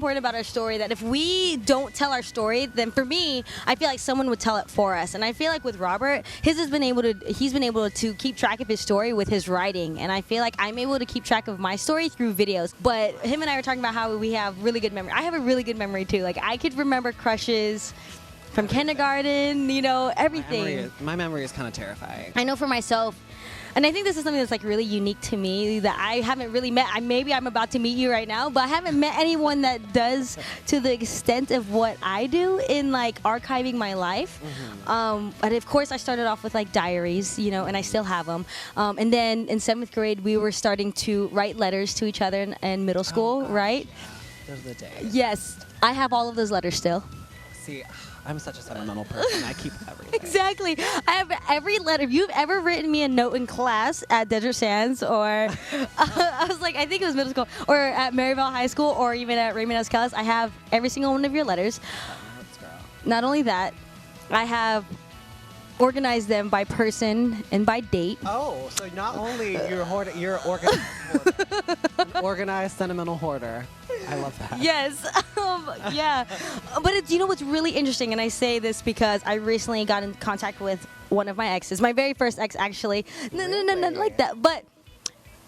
important about our story that if we don't tell our story, then for me, I feel like someone would tell it for us. And I feel like with Robert, he's been able to keep track of his story with his writing. And I feel like I'm able to keep track of my story through videos. But him and I were talking about how we have really good memory. I have a really good memory too. Like I could remember crushes from kindergarten, everything. My memory is kind of terrifying. I know for myself. And I think this is something that's like really unique to me that I haven't really met. Maybe I'm about to meet you right now, but I haven't met anyone that does to the extent of what I do in like archiving my life. But of course, I started off with like diaries, and I still have them. And then in 7th grade, we were starting to write letters to each other in middle school, right? Those are the days. Yes, I have all of those letters still. See, I'm such a sentimental person. I keep everything. Exactly. I have every letter. If you've ever written me a note in class at Desert Sands or I was like, I think it was middle school or at Maryville High School or even at Raymond S. Kellis, I have every single one of your letters. Not only that, I have organized them by person and by date. Oh, so not only you're organized sentimental hoarder. I love that. Yes. Yeah. But you know what's really interesting, and I say this because I recently got in contact with one of my exes, my very first ex, actually. No, not like that. But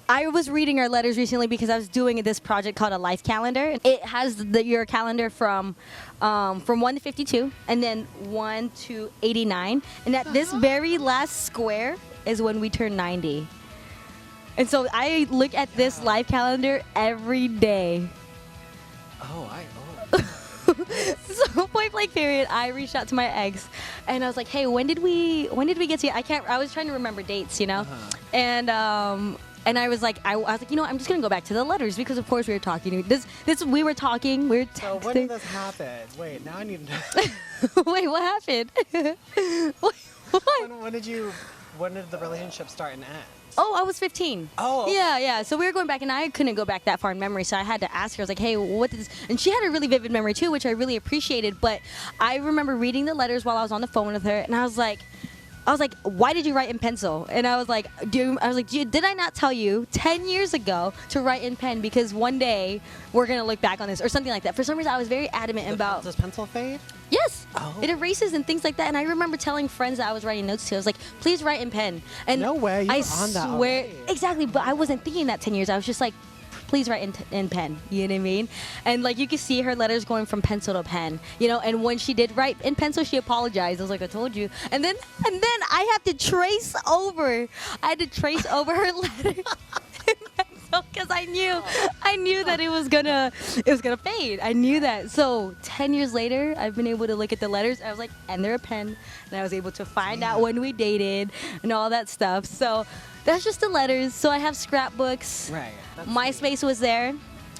I was reading our letters recently because I was doing this project called a life calendar. It has your calendar from 1 to 52, and then 1 to 89. And at this very last square is when we turn 90. And so I look at this life calendar every day. So point blank period, I reached out to my ex and I was like, hey, when did we get to, I was trying to remember dates, and I was like, I'm just gonna go back to the letters because of course we were talking. We were texting. So when did this happen? Wait, now I need to know. Wait, what happened? What? When did the relationship start and end? Oh, I was 15. Oh. Yeah. So we were going back, and I couldn't go back that far in memory, so I had to ask her. I was like, hey, what did this? And she had a really vivid memory, too, which I really appreciated. But I remember reading the letters while I was on the phone with her, and I was like, why did you write in pencil? And I was like, did I not tell you 10 years ago to write in pen because one day we're going to look back on this or something like that. For some reason, I was very adamant about... Does pencil fade? Yes. Oh. It erases and things like that. And I remember telling friends that I was writing notes to. I was like, please write in pen. And no way. You were on that already. Exactly. But I wasn't thinking that 10 years. I was just like, please write in pen. You know what I mean? And like you could see her letters going from pencil to pen. And when she did write in pencil, she apologized. I was like, I told you. And then I had to trace over. Her letter. Because I knew that it was gonna fade. I knew that. So 10 years later, I've been able to look at the letters. I was like, and they're a pen, and I was able to find out when we dated and all that stuff. So that's just the letters. So I have scrapbooks. Right. MySpace was there.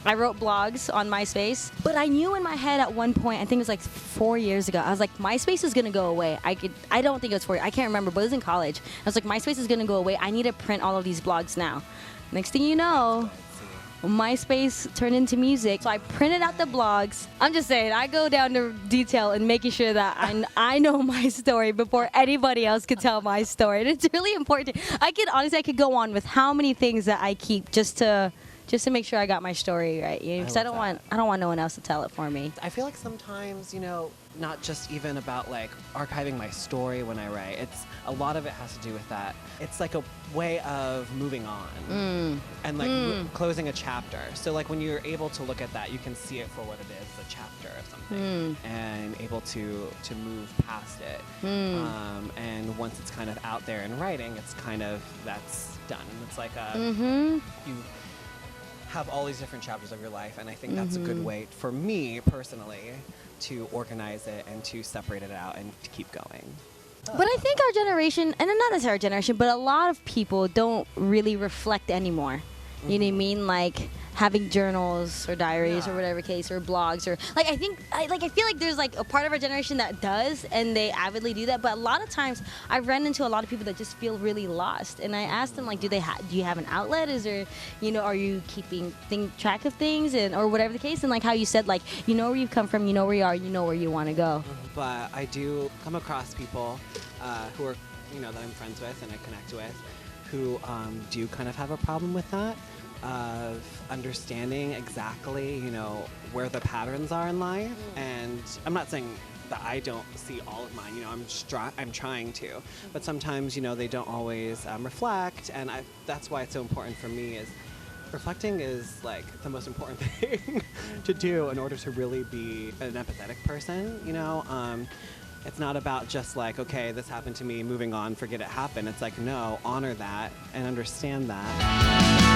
I wrote blogs on MySpace. But I knew in my head at one point, I think it was like 4 years ago, I was like, MySpace is gonna go away. I don't think it was 4 years. I can't remember, but it was in college. I was like, MySpace is gonna go away. I need to print all of these blogs now. Next thing you know, MySpace turned into music. So I printed out the blogs. I'm just saying, I go down to detail and making sure that I know my story before anybody else could tell my story. And it's really important. I could go on with how many things that I keep just to make sure I got my story right. Because I don't want no one else to tell it for me. I feel like sometimes, not just even about like archiving my story when I write. It's a lot of it has to do with that. It's like a way of moving on and like closing a chapter. So like when you're able to look at that, you can see it for what it is, a chapter of something, and able to move past it. And once it's kind of out there in writing, it's kind of that's done. And it's like you have all these different chapters of your life, and I think that's a good way for me personally to organize it and to separate it out and to keep going. But I think our generation, and not necessarily our generation, but a lot of people don't really reflect anymore. You know what I mean? Like having journals or diaries or whatever case, or blogs, or like I feel like there's like a part of our generation that does, and they avidly do that. But a lot of times I've run into a lot of people that just feel really lost, and I ask them like, do you have an outlet? Is there, are you keeping track of things, or whatever the case? And like how you said, like where you've come from, where you are, where you want to go. But I do come across people who are that I'm friends with and I connect with, who do kind of have a problem with that. of understanding exactly, you know, where the patterns are in life. And I'm not saying that I don't see all of mine, you know, I'm trying to, but sometimes, you know, they don't always reflect, and that's why it's so important for me is reflecting is like the most important thing to do in order to really be an empathetic person, you know. It's not about just like, okay, this happened to me, moving on, forget it happened. It's like, no, honor that and understand that.